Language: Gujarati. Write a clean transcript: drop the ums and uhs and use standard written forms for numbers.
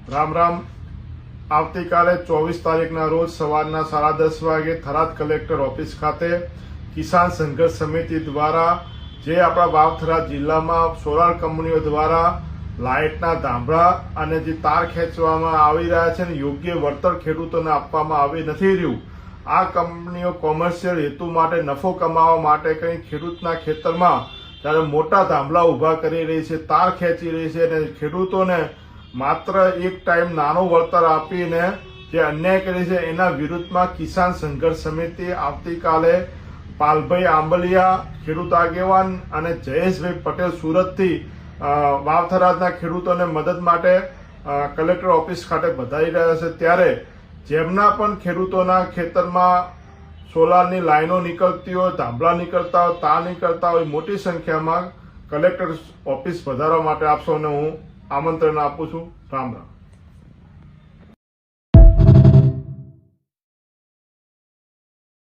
રામ રામ। આવતીકાલે 24 તારીખના રોજ સવારના 10:30 વાગે થરાદ કલેક્ટર ઓફિસ ખાતે કિસાન સંઘર્ષ સમિતિ દ્વારા જે આપણા વાવથરા જિલ્લામાં સોલાર કંપનીઓ દ્વારા લાઇટના ધાંભળા અને જે તાર ખેંચવામાં આવી રહ્યા છે ને યોગ્ય વળતર ખેડૂતોને આપવામાં આવી નથી રહ્યું। આ કંપનીઓ કોમર્શિયલ હેતુ માટે નફો કમાવા માટે કંઈ ખેડૂતના ખેતરમાં ત્યારે મોટા ધાંભળા ઊભા કરી રહી છે, તાર ખેંચી રહી છે અને ખેડૂતોને માત્ર એક ટાઈમ નાનો વળતર આપીને જે અન્યાય કરે છે એના વિરુદ્ધમાં કિસાન સંઘર્ષ સમિતિ આવતીકાલે પાલભાઈ આંબલિયા ખેડૂત આગેવાન અને જયેશભાઈ પટેલ સુરતથી વાવથરાના ખેડૂતોને મદદ માટે કલેક્ટર ઓફિસ ખાતે વધારી રહ્યા છે। ત્યારે જેમના પણ ખેડૂતોના ખેતરમાં સોલારની લાઈનો નીકળતી હોય, ધાંભળા નીકળતા હોય, તાર નીકળતા હોય, મોટી સંખ્યામાં કલેક્ટર ઓફિસ વધારવા માટે આપ સૌને હું આમંત્રણ આપું છું। રામ રામ।